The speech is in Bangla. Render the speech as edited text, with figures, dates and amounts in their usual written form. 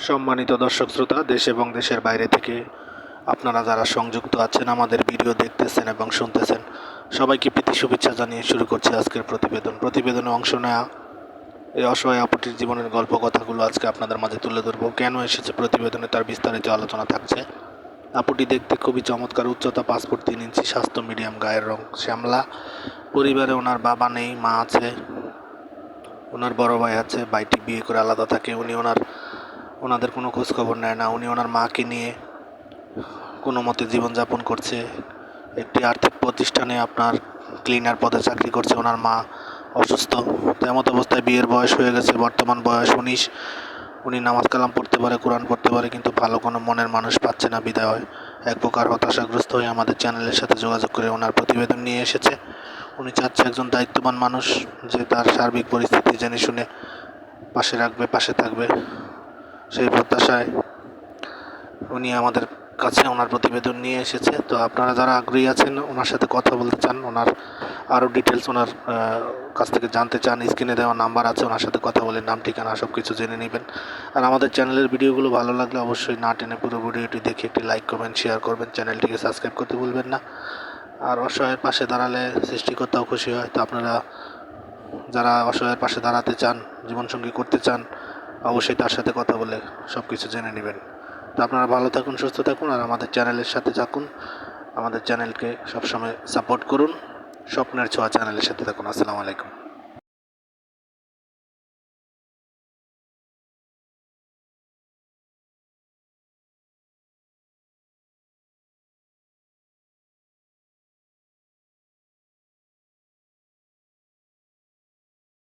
সম্মানিত দর্শক শ্রোতা, দেশ এবং দেশের বাইরে থেকে আপনারা যারা সংযুক্ত আছেন, আমাদের ভিডিও দেখতেছেন এবং শুনতেছেন, সবাইকে প্রীতি শুভেচ্ছা জানিয়ে শুরু করছি আজকের প্রতিবেদনে অংশ নেওয়া এই অসহায় আপুটির জীবনের গল্প কথাগুলো আজকে আপনাদের মাঝে তুলে ধরবো। কেন এসেছে প্রতিবেদনে তার বিস্তারিত আলোচনা থাকছে। আপুটি দেখতে খুবই চমৎকার, উচ্চতা 5 ফুট 3 ইঞ্চি, স্বাস্থ্য মিডিয়াম, গায়ের রং শ্যামলা। পরিবারে ওনার বাবা নেই, মা আছে, ওনার বড় ভাই আছে। ভাইটি বিয়ে করে আলাদা থাকে। উনি ওনাদের কোনো খোঁজ খবর নেয় না। উনি ওনার মাকে নিয়ে কোনো মতে জীবনযাপন করছে। একটি আর্থিক প্রতিষ্ঠানে আপনার ক্লিনার পদে চাকরি করছে। ওনার মা অসুস্থ, তেমত অবস্থায় বিয়ের বয়স হয়ে গেছে, বর্তমান বয়স 19। উনি নামাজ কালাম পড়তে পারে, কোরআন পড়তে পারে, কিন্তু ভালো কোনো মনের মানুষ পাচ্ছে না। বিদায় হয় এক প্রকার হতাশাগ্রস্ত হয়ে আমাদের চ্যানেলের সাথে যোগাযোগ করে ওনার প্রতিবেদন নিয়ে এসেছে। উনি চাচ্ছে একজন দায়িত্ববান মানুষ যে তার সার্বিক পরিস্থিতি জেনে শুনে পাশে রাখবে, পাশে থাকবে। সেই প্রত্যাশায় উনি আমাদের কাছে ওনার প্রতিবেদন নিয়ে এসেছে। তো আপনারা যারা আগ্রহী আছেন, ওনার সাথে কথা বলতে চান, ওনার আরও ডিটেলস ওনার কাছ থেকে জানতে চান, স্ক্রিনে দেওয়া নাম্বার আছে, ওনার সাথে কথা বলে নাম ঠিকানা সব কিছু জেনে নেবেন। আর আমাদের চ্যানেলের ভিডিওগুলো ভালো লাগলে অবশ্যই না টেনে পুরো ভিডিওটি দেখে একটি লাইক, কমেন্ট, শেয়ার করবেন। চ্যানেলটিকে সাবস্ক্রাইব করতে ভুলবেন না। আর অসহায়ের পাশে দাঁড়ালে সৃষ্টিকর্তাও খুশি হয়। তো আপনারা যারা অসহায়ের পাশে দাঁড়াতে চান, জীবনসঙ্গী করতে চান, অবশ্যই তার সাথে কথা বলে সব কিছু জেনে নেবেন। তো আপনারা ভালো থাকুন, সুস্থ থাকুন, আর আমাদের চ্যানেলের সাথে থাকুন। আমাদের চ্যানেলকে সবসময় সাপোর্ট করুন। স্বপ্নের ছোঁয়া চ্যানেলের সাথে থাকুন। আসসালামু আলাইকুম।